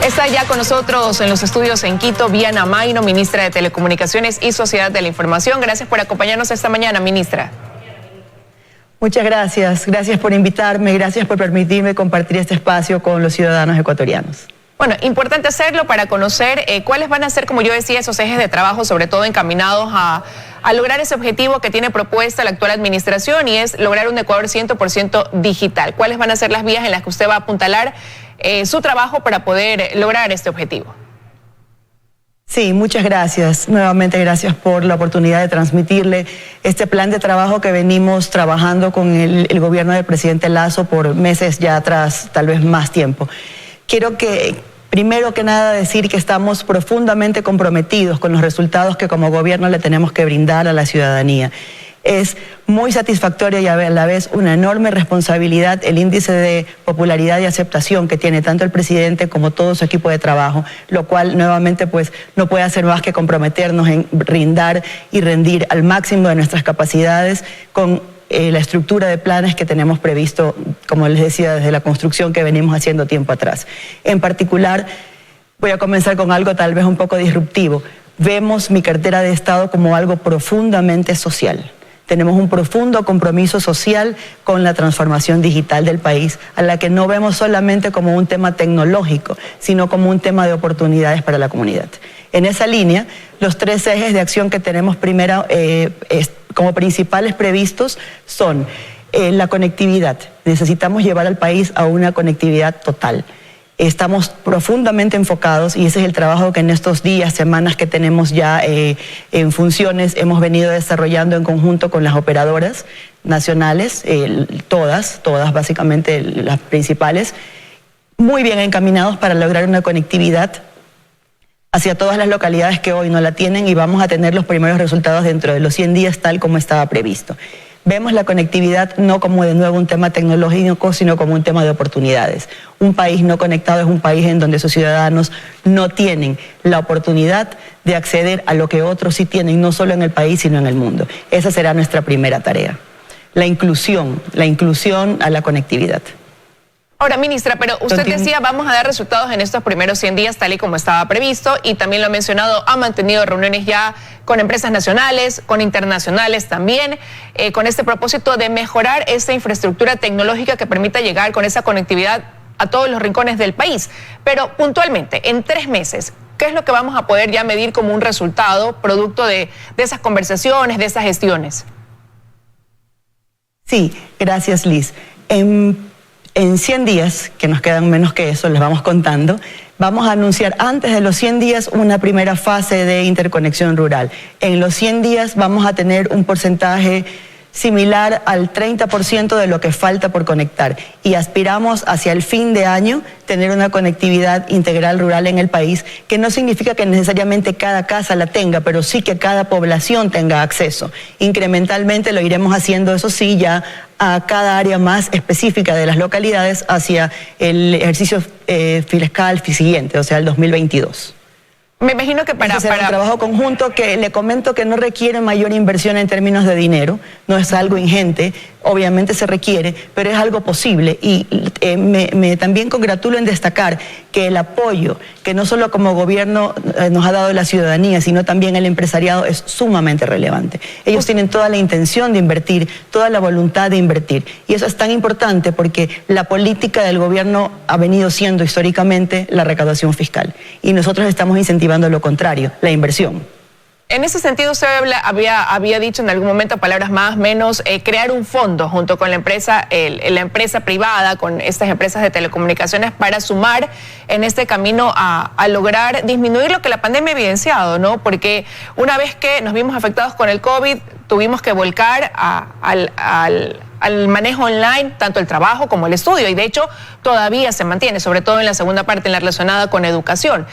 Está ya con nosotros en los estudios en Quito, Viana Mayno, ministra de Telecomunicaciones y Sociedad de la Información. Gracias por acompañarnos esta mañana, ministra. Muchas gracias. Gracias por invitarme, gracias por permitirme compartir este espacio con los ciudadanos ecuatorianos. Bueno, importante hacerlo para conocer cuáles van a ser, como yo decía, esos ejes de trabajo, sobre todo encaminados a lograr ese objetivo que tiene propuesta la actual administración, y es lograr un Ecuador 100% digital. ¿Cuáles van a ser las vías en las que usted va a apuntalar su trabajo para poder lograr este objetivo? Sí, muchas gracias. Nuevamente gracias por la oportunidad de transmitirle este plan de trabajo que venimos trabajando con el gobierno del presidente Lasso por meses ya atrás, tal vez más tiempo. Quiero primero que nada decir que estamos profundamente comprometidos con los resultados que como gobierno le tenemos que brindar a la ciudadanía. Es muy satisfactoria y a la vez una enorme responsabilidad el índice de popularidad y aceptación que tiene tanto el presidente como todo su equipo de trabajo, lo cual nuevamente pues no puede hacer más que comprometernos en brindar y rendir al máximo de nuestras capacidades con la estructura de planes que tenemos previsto, como les decía, desde la construcción que venimos haciendo tiempo atrás. En particular, voy a comenzar con algo tal vez un poco disruptivo. Vemos mi cartera de Estado como algo profundamente social. Tenemos un profundo compromiso social con la transformación digital del país, a la que no vemos solamente como un tema tecnológico, sino como un tema de oportunidades para la comunidad. En esa línea, los tres ejes de acción que tenemos primero como principales previstos son la conectividad. Necesitamos llevar al país a una conectividad total. Estamos profundamente enfocados, y ese es el trabajo que en estos días, semanas que tenemos ya en funciones, hemos venido desarrollando en conjunto con las operadoras nacionales, todas básicamente las principales, muy bien encaminados para lograr una conectividad hacia todas las localidades que hoy no la tienen, y vamos a tener los primeros resultados dentro de los 100 días tal como estaba previsto. Vemos la conectividad no como de nuevo un tema tecnológico, sino como un tema de oportunidades. Un país no conectado es un país en donde sus ciudadanos no tienen la oportunidad de acceder a lo que otros sí tienen, no solo en el país, sino en el mundo. Esa será nuestra primera tarea. La inclusión a la conectividad. Ahora, ministra, pero usted decía, vamos a dar resultados en estos primeros 100 días tal y como estaba previsto, y también lo ha mencionado, ha mantenido reuniones ya con empresas nacionales, con internacionales también, con este propósito de mejorar esta infraestructura tecnológica que permita llegar con esa conectividad a todos los rincones del país. Pero puntualmente, en 3 meses, ¿qué es lo que vamos a poder ya medir como un resultado producto de esas conversaciones, de esas gestiones? Sí, gracias, Liz. En 100 días, que nos quedan menos que eso, les vamos contando, vamos a anunciar antes de los 100 días una primera fase de interconexión rural. En los 100 días vamos a tener un porcentaje similar al 30% de lo que falta por conectar, y aspiramos hacia el fin de año tener una conectividad integral rural en el país, que no significa que necesariamente cada casa la tenga, pero sí que cada población tenga acceso. Incrementalmente lo iremos haciendo, eso sí, ya a cada área más específica de las localidades hacia el ejercicio fiscal siguiente, o sea, el 2022. Me imagino que para un trabajo conjunto que le comento que no requiere mayor inversión en términos de dinero, no es algo ingente, obviamente se requiere, pero es algo posible, y también congratulo en destacar que el apoyo que no solo como gobierno nos ha dado la ciudadanía, sino también el empresariado, es sumamente relevante. Ellos tienen toda la intención de invertir, toda la voluntad de invertir, y eso es tan importante porque la política del gobierno ha venido siendo históricamente la recaudación fiscal, y nosotros estamos incentivando lo contrario, la inversión. En ese sentido, usted había dicho en algún momento, palabras más, menos, crear un fondo junto con la empresa privada, con estas empresas de telecomunicaciones, para sumar en este camino a lograr disminuir lo que la pandemia ha evidenciado, ¿no? Porque una vez que nos vimos afectados con el COVID, tuvimos que volcar al manejo online, tanto el trabajo como el estudio, y de hecho todavía se mantiene, sobre todo en la segunda parte, en la relacionada con educación.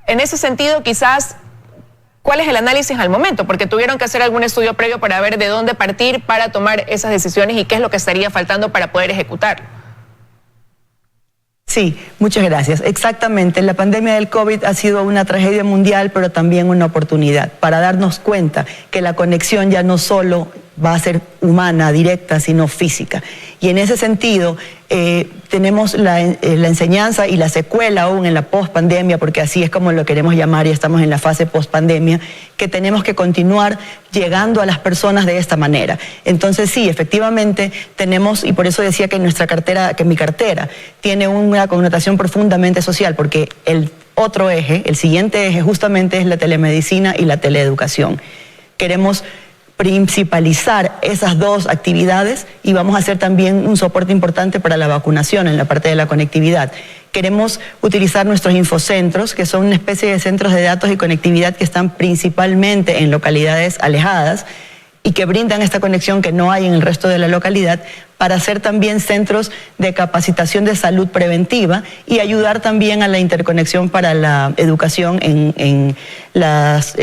En ese sentido, quizás, ¿cuál es el análisis al momento? Porque tuvieron que hacer algún estudio previo para ver de dónde partir para tomar esas decisiones y qué es lo que estaría faltando para poder ejecutar. Sí, muchas gracias. Exactamente, la pandemia del COVID ha sido una tragedia mundial, pero también una oportunidad para darnos cuenta que la conexión ya no solo va a ser humana, directa, sino física. Y en ese sentido, tenemos la enseñanza y la secuela aún en la post-pandemia, porque así es como lo queremos llamar y estamos en la fase post-pandemia, que tenemos que continuar llegando a las personas de esta manera. Entonces sí, efectivamente tenemos, y por eso decía que nuestra cartera, que mi cartera tiene una connotación profundamente social, porque el otro eje, el siguiente eje justamente es la telemedicina y la teleeducación. Queremos principalizar esas dos actividades y vamos a hacer también un soporte importante para la vacunación en la parte de la conectividad. Queremos utilizar nuestros infocentros, que son una especie de centros de datos y conectividad que están principalmente en localidades alejadas y que brindan esta conexión que no hay en el resto de la localidad, para hacer también centros de capacitación de salud preventiva y ayudar también a la interconexión para la educación en las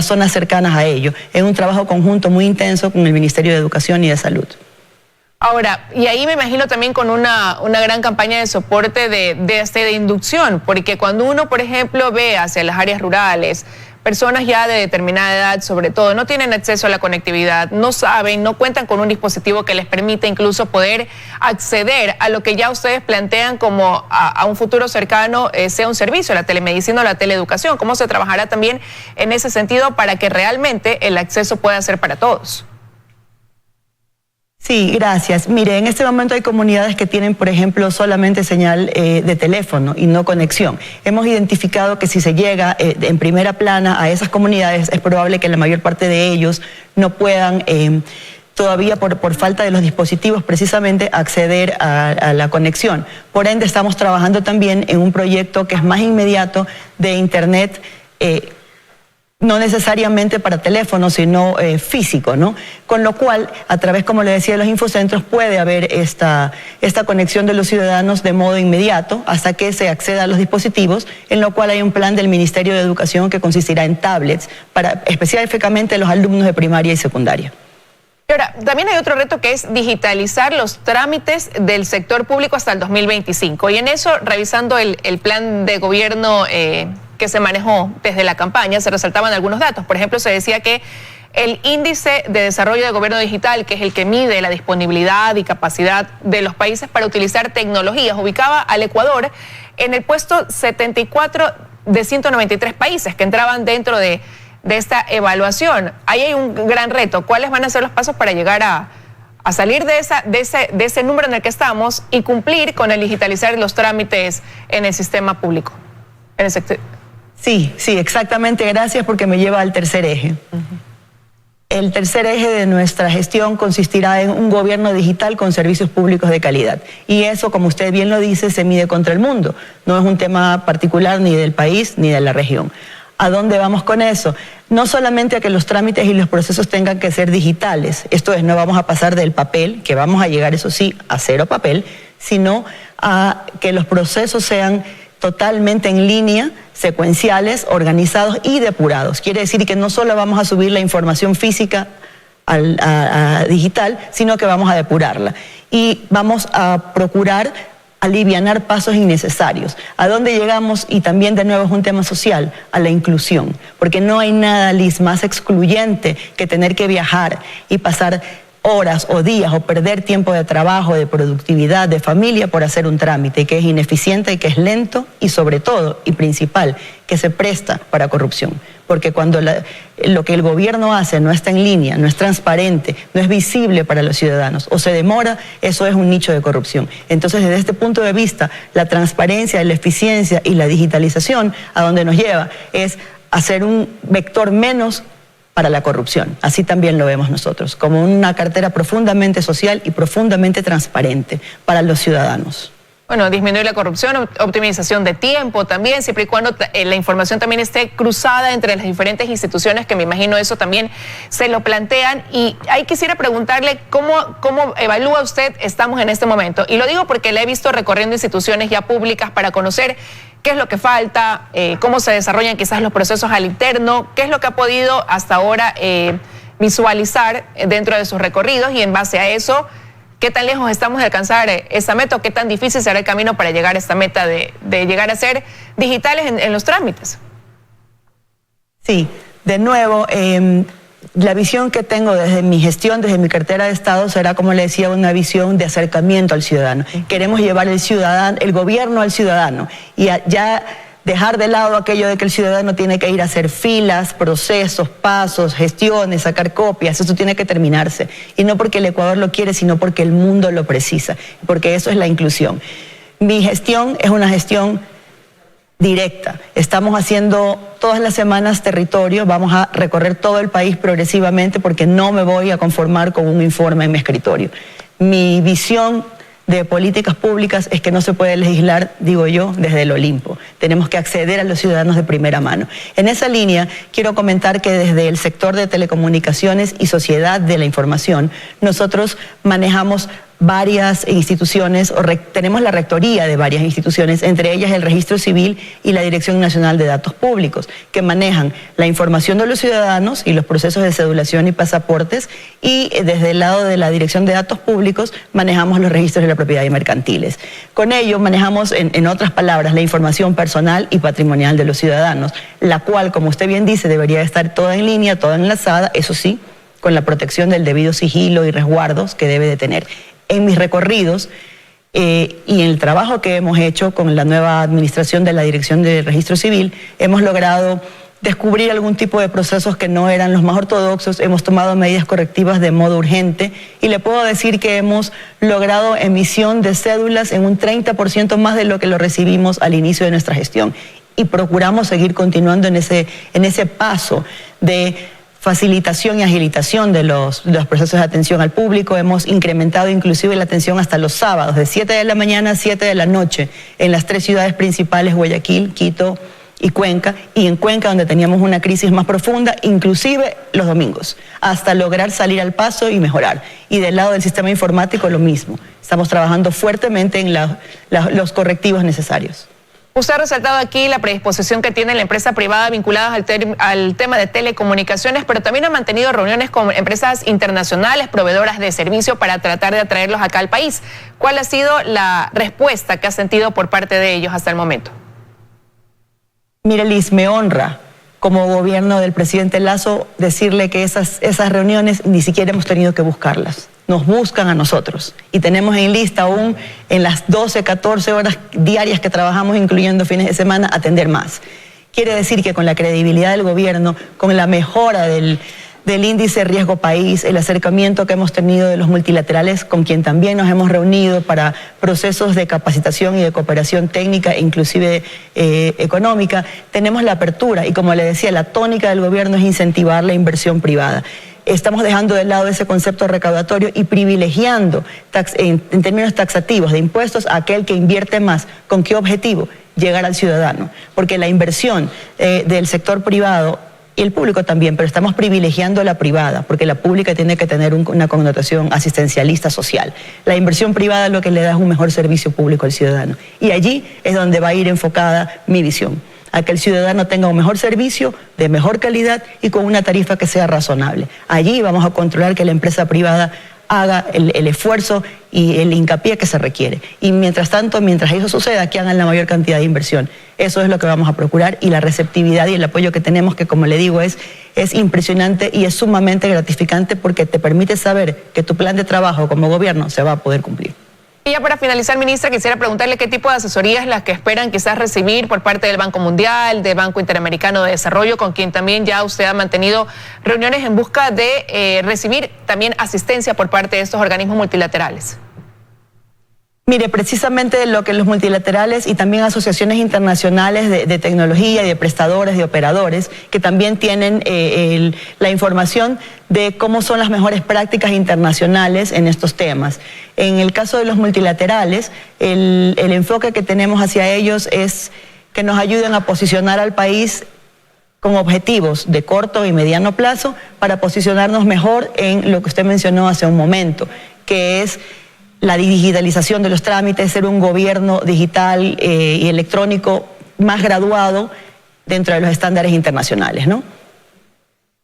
zonas cercanas a ello. Es un trabajo conjunto muy intenso con el Ministerio de Educación y de Salud. Ahora, y ahí me imagino también con una gran campaña de soporte de inducción, porque cuando uno, por ejemplo, ve hacia las áreas rurales, personas ya de determinada edad, sobre todo, no tienen acceso a la conectividad, no saben, no cuentan con un dispositivo que les permita incluso poder acceder a lo que ya ustedes plantean como a un futuro cercano sea un servicio, la telemedicina o la teleeducación. ¿Cómo se trabajará también en ese sentido para que realmente el acceso pueda ser para todos? Sí, gracias. Mire, en este momento hay comunidades que tienen, por ejemplo, solamente señal de teléfono y no conexión. Hemos identificado que si se llega en primera plana a esas comunidades, es probable que la mayor parte de ellos no puedan todavía por falta de los dispositivos precisamente acceder a la conexión. Por ende, estamos trabajando también en un proyecto que es más inmediato de Internet, no necesariamente para teléfono, sino físico, ¿no? Con lo cual, a través, como le decía, de los infocentros, puede haber esta conexión de los ciudadanos de modo inmediato hasta que se acceda a los dispositivos, en lo cual hay un plan del Ministerio de Educación que consistirá en tablets para específicamente los alumnos de primaria y secundaria. Ahora, también hay otro reto que es digitalizar los trámites del sector público hasta el 2025. Y en eso, revisando el plan de gobierno que se manejó desde la campaña, se resaltaban algunos datos. Por ejemplo, se decía que el índice de desarrollo de gobierno digital, que es el que mide la disponibilidad y capacidad de los países para utilizar tecnologías, ubicaba al Ecuador en el puesto 74 de 193 países que entraban dentro de esta evaluación. Ahí hay un gran reto. ¿Cuáles van a ser los pasos para llegar a salir de ese número en el que estamos y cumplir con el digitalizar los trámites en el sistema público? En el sector. Sí, exactamente. Gracias, porque me lleva al tercer eje. El tercer eje de nuestra gestión consistirá en un gobierno digital con servicios públicos de calidad. Y eso, como usted bien lo dice, se mide contra el mundo. No es un tema particular ni del país ni de la región. ¿A dónde vamos con eso? No solamente a que los trámites y los procesos tengan que ser digitales, esto es, no vamos a pasar del papel, que vamos a llegar, eso sí, a cero papel, sino a que los procesos sean totalmente en línea, secuenciales, organizados y depurados. Quiere decir que no solo vamos a subir la información física a digital, sino que vamos a depurarla. Y vamos a procurar alivianar pasos innecesarios. ¿A dónde llegamos? Y también, de nuevo, es un tema social, a la inclusión. Porque no hay nada, Liz, más excluyente que tener que viajar y pasar horas o días o perder tiempo de trabajo, de productividad, de familia por hacer un trámite que es ineficiente y que es lento y, sobre todo y principal, que se presta para corrupción. Porque cuando lo que el gobierno hace no está en línea, no es transparente, no es visible para los ciudadanos o se demora, eso es un nicho de corrupción. Entonces, desde este punto de vista, la transparencia, la eficiencia y la digitalización a donde nos lleva es hacer un vector menos para la corrupción. Así también lo vemos nosotros, como una cartera profundamente social y profundamente transparente para los ciudadanos. Bueno, disminuir la corrupción, optimización de tiempo también, siempre y cuando la información también esté cruzada entre las diferentes instituciones, que me imagino eso también se lo plantean. Y ahí quisiera preguntarle cómo evalúa usted estamos en este momento. Y lo digo porque la he visto recorriendo instituciones ya públicas para conocer qué es lo que falta, cómo se desarrollan quizás los procesos al interno, qué es lo que ha podido hasta ahora visualizar dentro de sus recorridos, y en base a eso, qué tan lejos estamos de alcanzar esa meta o qué tan difícil será el camino para llegar a esta meta de llegar a ser digitales en los trámites. Sí, de nuevo, La visión que tengo desde mi gestión, desde mi cartera de Estado, será, como le decía, una visión de acercamiento al ciudadano. Queremos llevar el gobierno al ciudadano y ya dejar de lado aquello de que el ciudadano tiene que ir a hacer filas, procesos, pasos, gestiones, sacar copias. Eso tiene que terminarse. Y no porque el Ecuador lo quiere, sino porque el mundo lo precisa, porque eso es la inclusión. Mi gestión es una gestión directa. Estamos haciendo todas las semanas territorio, vamos a recorrer todo el país progresivamente porque no me voy a conformar con un informe en mi escritorio. Mi visión de políticas públicas es que no se puede legislar, digo yo, desde el Olimpo. Tenemos que acceder a los ciudadanos de primera mano. En esa línea, quiero comentar que desde el sector de telecomunicaciones y sociedad de la información, nosotros manejamos varias instituciones, tenemos la rectoría de varias instituciones, entre ellas el Registro Civil y la Dirección Nacional de Datos Públicos, que manejan la información de los ciudadanos y los procesos de cedulación y pasaportes, y desde el lado de la Dirección de Datos Públicos manejamos los registros de la propiedad y mercantiles. Con ello manejamos, en otras palabras, la información personal y patrimonial de los ciudadanos, la cual, como usted bien dice, debería estar toda en línea, toda enlazada, eso sí, con la protección del debido sigilo y resguardos que debe de tener. En mis recorridos y en el trabajo que hemos hecho con la nueva administración de la Dirección de Registro Civil, hemos logrado descubrir algún tipo de procesos que no eran los más ortodoxos, hemos tomado medidas correctivas de modo urgente y le puedo decir que hemos logrado emisión de cédulas en un 30% más de lo que lo recibimos al inicio de nuestra gestión. Y procuramos seguir continuando en ese paso de facilitación y agilización de los procesos de atención al público. Hemos incrementado inclusive la atención hasta los sábados, de 7 de la mañana a 7 de la noche, en las 3 ciudades principales, Guayaquil, Quito y Cuenca, y en Cuenca, donde teníamos una crisis más profunda, inclusive los domingos, hasta lograr salir al paso y mejorar. Y del lado del sistema informático lo mismo. Estamos trabajando fuertemente en los correctivos necesarios. Usted ha resaltado aquí la predisposición que tiene la empresa privada vinculadas al tema de telecomunicaciones, pero también ha mantenido reuniones con empresas internacionales, proveedoras de servicio, para tratar de atraerlos acá al país. ¿Cuál ha sido la respuesta que ha sentido por parte de ellos hasta el momento? Mire, Liz, me honra como gobierno del presidente Lasso decirle que esas reuniones ni siquiera hemos tenido que buscarlas. Nos buscan a nosotros y tenemos en lista aún en las 12, 14 horas diarias que trabajamos, incluyendo fines de semana, atender más. Quiere decir que con la credibilidad del gobierno, con la mejora del índice riesgo país, el acercamiento que hemos tenido de los multilaterales, con quien también nos hemos reunido para procesos de capacitación y de cooperación técnica e inclusive económica, tenemos la apertura y, como le decía, la tónica del gobierno es incentivar la inversión privada. Estamos dejando de lado ese concepto recaudatorio y privilegiando en términos taxativos de impuestos a aquel que invierte más. ¿Con qué objetivo? Llegar al ciudadano. Porque la inversión del sector privado y el público también, pero estamos privilegiando la privada, porque la pública tiene que tener una connotación asistencialista social. La inversión privada lo que le da es un mejor servicio público al ciudadano. Y allí es donde va a ir enfocada mi visión, a que el ciudadano tenga un mejor servicio, de mejor calidad y con una tarifa que sea razonable. Allí vamos a controlar que la empresa privada haga el esfuerzo y el hincapié que se requiere. Y mientras tanto, mientras eso suceda, que hagan la mayor cantidad de inversión. Eso es lo que vamos a procurar, y la receptividad y el apoyo que tenemos, que como le digo es impresionante y es sumamente gratificante, porque te permite saber que tu plan de trabajo como gobierno se va a poder cumplir. Y ya para finalizar, ministra, quisiera preguntarle qué tipo de asesorías las que esperan quizás recibir por parte del Banco Mundial, del Banco Interamericano de Desarrollo, con quien también ya usted ha mantenido reuniones en busca de recibir también asistencia por parte de estos organismos multilaterales. Mire, precisamente lo que los multilaterales y también asociaciones internacionales de tecnología y de prestadores, de operadores, que también tienen la información de cómo son las mejores prácticas internacionales en estos temas. En el caso de los multilaterales, el enfoque que tenemos hacia ellos es que nos ayuden a posicionar al país con objetivos de corto y mediano plazo para posicionarnos mejor en lo que usted mencionó hace un momento, que es la digitalización de los trámites, ser un gobierno digital y electrónico más graduado dentro de los estándares internacionales, ¿no?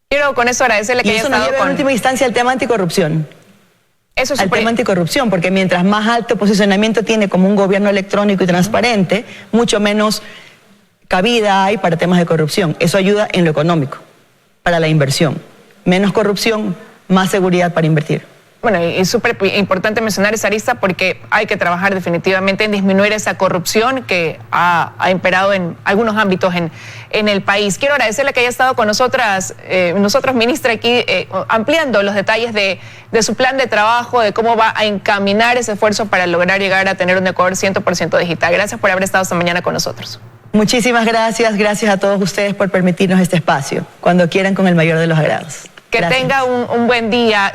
Quiero con eso agradecerle que haya estado lleva en última instancia al tema anticorrupción. Eso es al tema anticorrupción, porque mientras más alto posicionamiento tiene como un gobierno electrónico y transparente, mucho menos cabida hay para temas de corrupción. Eso ayuda en lo económico, para la inversión. menos corrupción, más seguridad para invertir. Bueno, y es súper importante mencionar esa arista porque hay que trabajar definitivamente en disminuir esa corrupción que ha imperado en algunos ámbitos en el país. Quiero agradecerle que haya estado con nosotros, ministra, aquí ampliando los detalles de su plan de trabajo, de cómo va a encaminar ese esfuerzo para lograr llegar a tener un Ecuador 100% digital. Gracias por haber estado esta mañana con nosotros. Muchísimas gracias. Gracias a todos ustedes por permitirnos este espacio. Cuando quieran, con el mayor de los agrados. Que tenga un buen día.